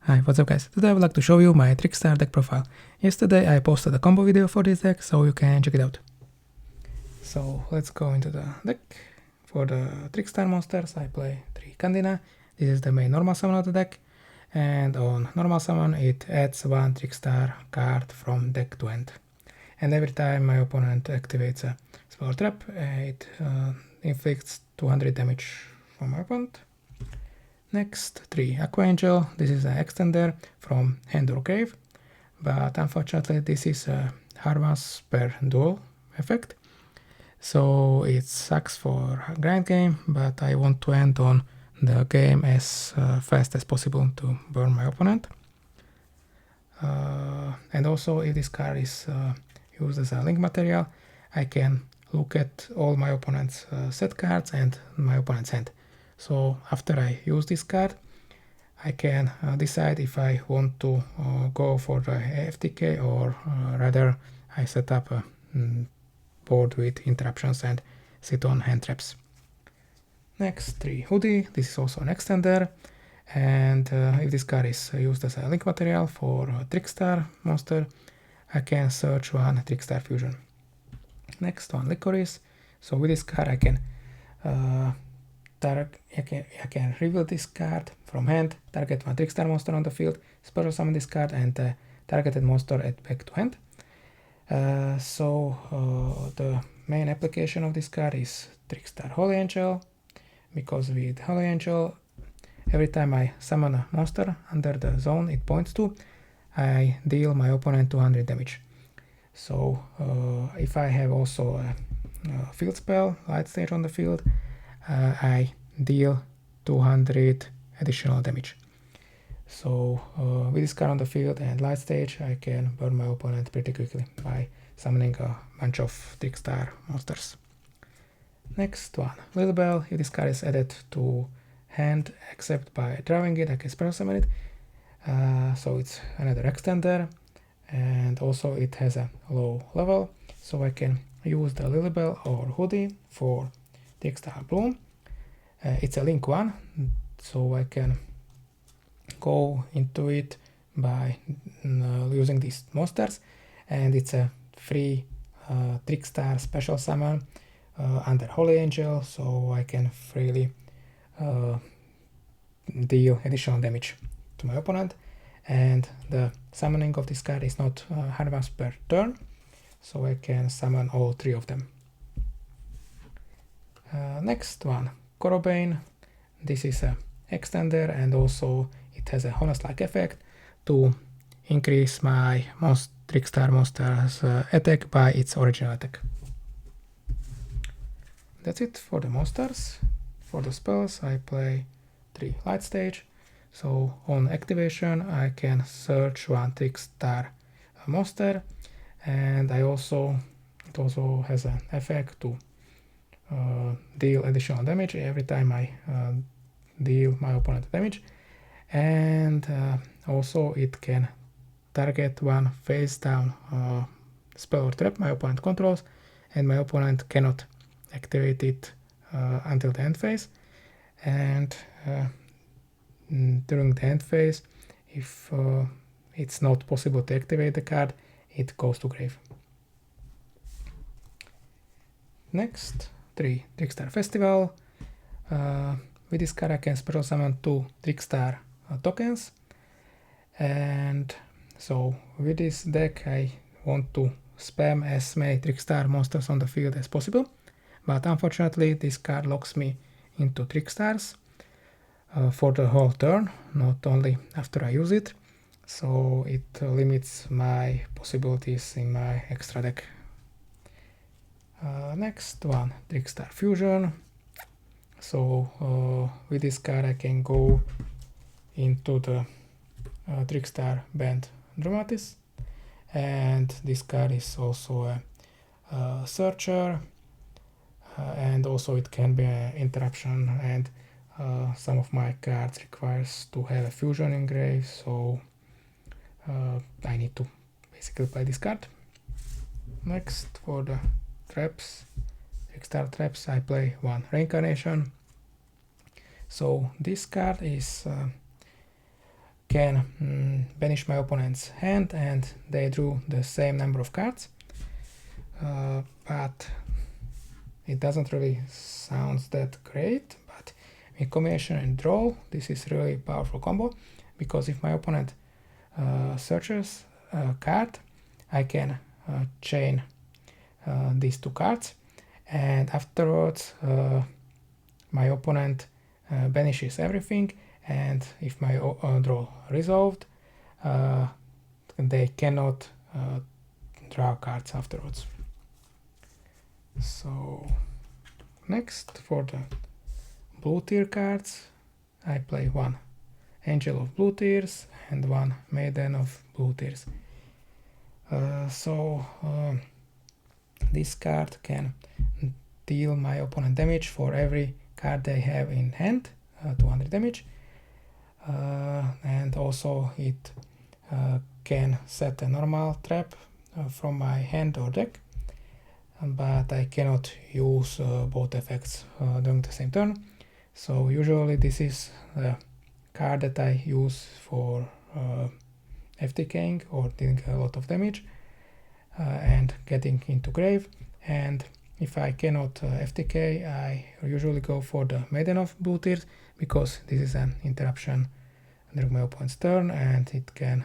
Hi, what's up guys? Today I would like to show you my Trickstar deck profile. Yesterday I posted a combo video for this deck, so you can check it out. So let's go into the deck. For the Trickstar monsters I play 3 Candina. This is the main normal summon of the deck. And on normal summon it adds 1 Trickstar card from deck to end. And every time my opponent activates a spell or trap, it inflicts 200 damage from my opponent. Next, 3 Aqua Angel. This is an extender from hand or grave, but unfortunately this is a hard once per duel effect, so it sucks for grind game, but I want to end on the game as fast as possible to burn my opponent. And also, if this card is used as a link material, I can look at all my opponent's set cards and my opponent's hand. So after I use this card, I can decide if I want to go for the FTK or rather I set up a board with interruptions and sit on hand traps. Next, 3 Hoodie. This is also an extender, and if this card is used as a link material for a Trickstar monster, I can search 1 Trickstar fusion. Next, 1 Licorice. So with this card I can I can reveal this card from hand, target 1 Trickstar monster on the field, special summon this card, and targeted monster add back to hand. The main application of this card is Trickstar Holy Angel, because with Holy Angel, every time I summon a monster under the zone it points to, I deal my opponent 200 damage. So if I have also a field spell, Light Stage on the field, I deal 200 additional damage. So with this card on the field and Light Stage, I can burn my opponent pretty quickly by summoning a bunch of Trickstar monsters. Next one, Little Bell. If this card is added to hand except by drawing it, I can special summon it. So it's another extender, and also it has a low level, so I can use the Little Bell or Hoodie for Trickstar Bloom. It's a link 1, so I can go into it by using these monsters, and it's a free Trickstar special summon under Holy Angel, so I can freely deal additional damage to my opponent. And the summoning of this card is not hard once per turn, so I can summon all 3 of them. Next one, Corobane. This is a extender, and also it has a Honest-like effect to increase my Trickstar monster's attack by its original attack. That's it for the monsters. For the spells I play 3 Light Stage. So on activation I can search 1 Trickstar monster, and it also has an effect to deal additional damage every time I deal my opponent damage, and also it can target 1 face down spell or trap my opponent controls, and my opponent cannot activate it until the end phase. And during the end phase, if it's not possible to activate the card, it goes to grave. Next, 3 Trickstar Festival. With this card I can special summon 2 Trickstar tokens, and so with this deck I want to spam as many Trickstar monsters on the field as possible, but unfortunately this card locks me into Trickstars for the whole turn, not only after I use it, so it limits my possibilities in my extra deck. Next one, Trickstar Fusion. So with this card I can go into the Trickstar Band Dramatis, and this card is also a searcher, and also it can be an interruption, and some of my cards requires to have a fusion in grave, so I need to basically play this card. Next, for the traps, Trickstar traps, I play 1 Reincarnation. So this card is can banish my opponent's hand and they drew the same number of cards, but it doesn't really sound that great. But in combination and draw, this is really powerful combo, because if my opponent searches a card, I can chain these two cards, and afterwards my opponent banishes everything, and if my draw resolved, they cannot draw cards afterwards. So next, for the blue tier cards, I play one Angel of Blue Tears and one Maiden of Blue Tears. This card can deal my opponent damage for every card they have in hand, 200 damage, and also it can set a normal trap from my hand or deck, but I cannot use both effects during the same turn. So usually this is the card that I use for FTKing or dealing a lot of damage and getting into grave. And if I cannot FTK, I usually go for the Maiden of Blue Tears, because this is an interruption during my opponent's turn and it can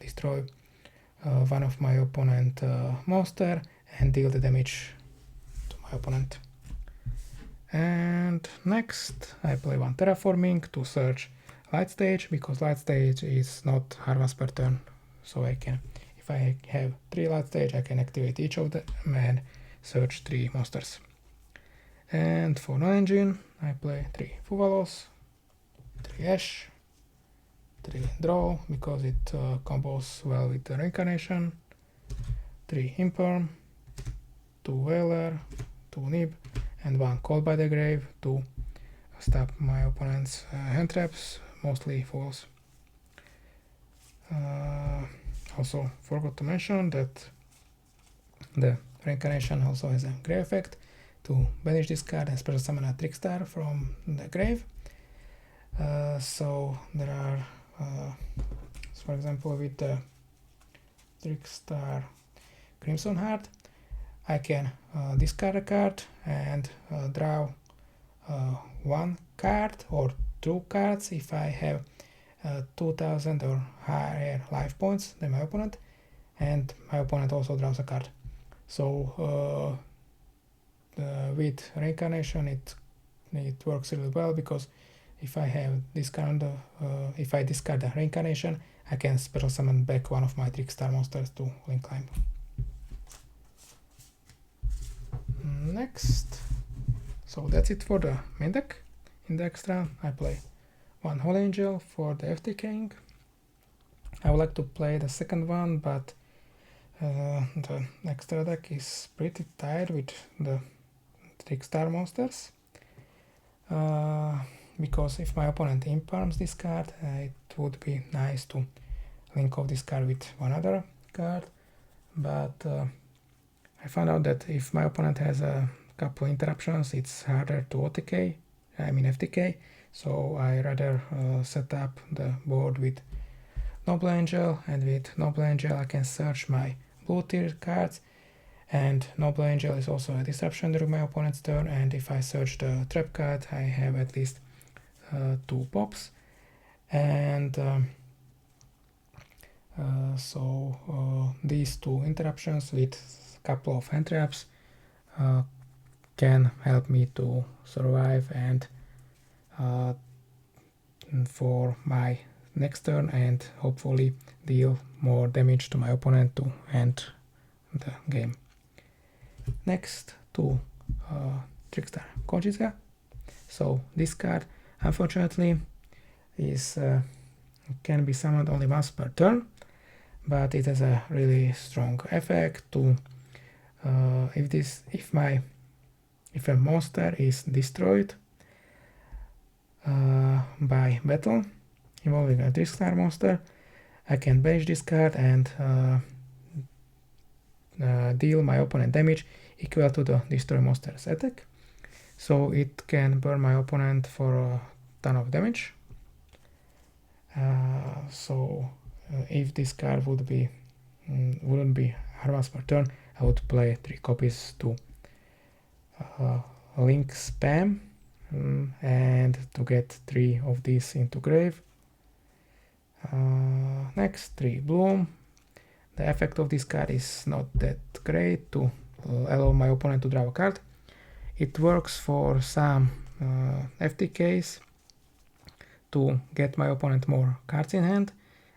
destroy one of my opponent monster and deal the damage to my opponent. And next I play one Terraforming to search Light Stage, because Light Stage is not hard once per turn, so I can, if I have 3 Light Stage, I can activate each of them and search 3 monsters. And for non-engine, I play 3 Fuvalos, 3 Ash, 3 Draw, because it combos well with the Reincarnation, 3 Imperm, 2 Whaler, 2 Nib, and 1 Called by the Grave to stop my opponent's hand traps, mostly falls. Also forgot to mention that the Reincarnation also has a grave effect to banish this card and special summon a Trickstar from the grave. So there are, for example, with the Trickstar Crimson Heart, I can discard a card and draw 1 card or 2 cards if I have 2000 or higher life points than my opponent, and my opponent also draws a card. So with Reincarnation it works really well, because if I have this kind of, if I discard the Reincarnation, I can special summon back one of my Trickstar monsters to Link Climb. Next, so that's it for the main deck. In the extra, I play one Holy Angel for the FTKing. I would like to play the second one, but the extra deck is pretty tired with the Trickstar monsters. Because if my opponent imperms this card, it would be nice to link off this card with one other card, but I found out that if my opponent has a couple interruptions, it's harder to FTK, so I rather set up the board with Noble Angel, and with Noble Angel I can search my blue tier cards, and Noble Angel is also a disruption during my opponent's turn, and if I search the trap card I have at least 2 pops, and these 2 interruptions with a couple of hand traps can help me to survive and for my next turn, and hopefully deal more damage to my opponent to end the game. Next to Trickstar Kojitsuga. So this card unfortunately is can be summoned only once per turn, but it has a really strong effect to if a monster is destroyed by battle involving a Trickstar monster, I can banish this card and deal my opponent damage equal to the destroy monster's attack. So it can burn my opponent for a ton of damage. So if this card wouldn't be hard once per turn, I would play 3 copies to link spam and to get 3 of these into grave. Next, 3 bloom. The effect of this card is not that great to allow my opponent to draw a card. It works for some FTKs to get my opponent more cards in hand,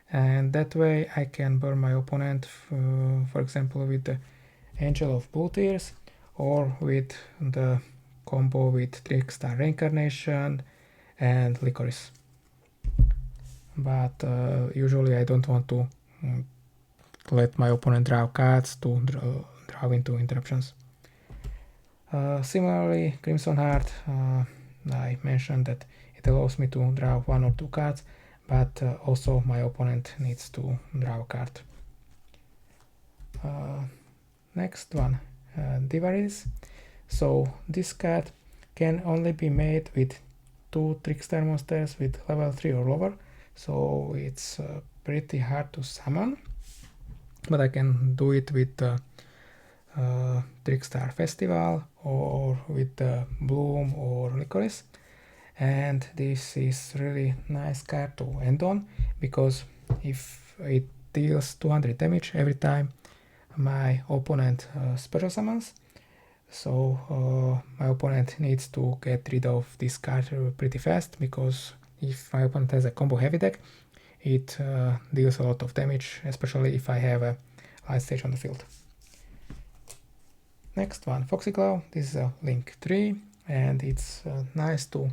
and that way I can burn my opponent, for example with the Angel of Blue Tears, or with the combo with Trickstar Reincarnation and Licorice. But usually I don't want to let my opponent draw cards to draw into interruptions. Similarly, Crimson Heart, I mentioned that it allows me to draw 1 or 2 cards, but also my opponent needs to draw a card. Next one, Divaris. So this card can only be made with 2 Trickstar monsters with level 3 or lower, so it's pretty hard to summon, but I can do it with Trickstar Festival or with Bloom or Licorice. And this is really nice card to end on, because if it deals 200 damage every time my opponent special summons, so my opponent needs to get rid of this card pretty fast, because if my opponent has a combo heavy deck, it deals a lot of damage, especially if I have a light stage on the field. Next one, Foxy Claw. This is a link 3, and it's nice to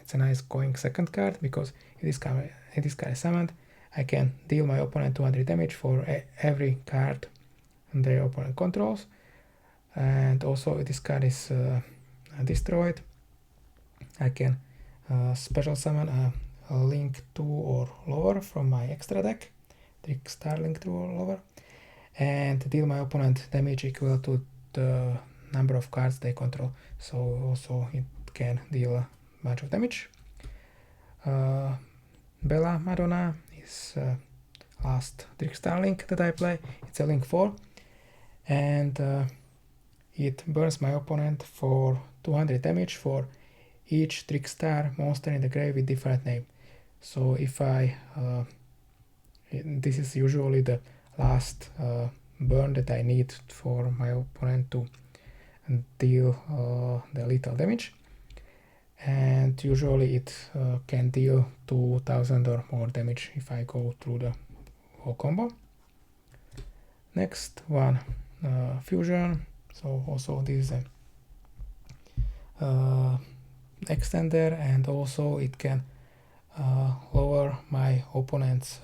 it's a nice going second card, because if this card is summoned, I can deal my opponent 200 damage for every card their opponent controls. And also if this card is destroyed, I can special summon a link 2 or lower from my extra deck, Trickstar link 2 or lower, and deal my opponent damage equal to the number of cards they control. So also it can deal a bunch of damage. Bella Madonna is last Trickstar link that I play. It's a link 4, and it burns my opponent for 200 damage for each Trickstar monster in the grave with different name. So if I this is usually the last burn that I need for my opponent to deal the lethal damage, and usually it can deal 2000 or more damage if I go through the whole combo. Next one, Fusion. So also this is a extender, and also it can lower my opponent's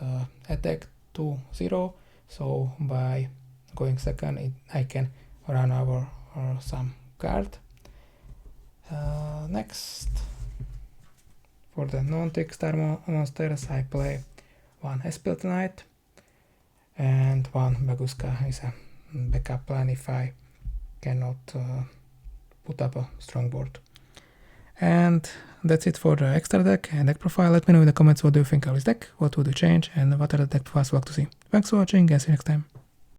attack to 0. So by going second, I can run over some card. Next, for the non-Trickstar monsters, I play 1 Espelt Knight, and 1 Baguska is a backup plan if I cannot put up a strong board. And that's it for the extra deck and deck profile. Let me know in the comments what do you think of this deck, what would you change, and what are the deck profiles you like to see. Thanks for watching, and see you next time.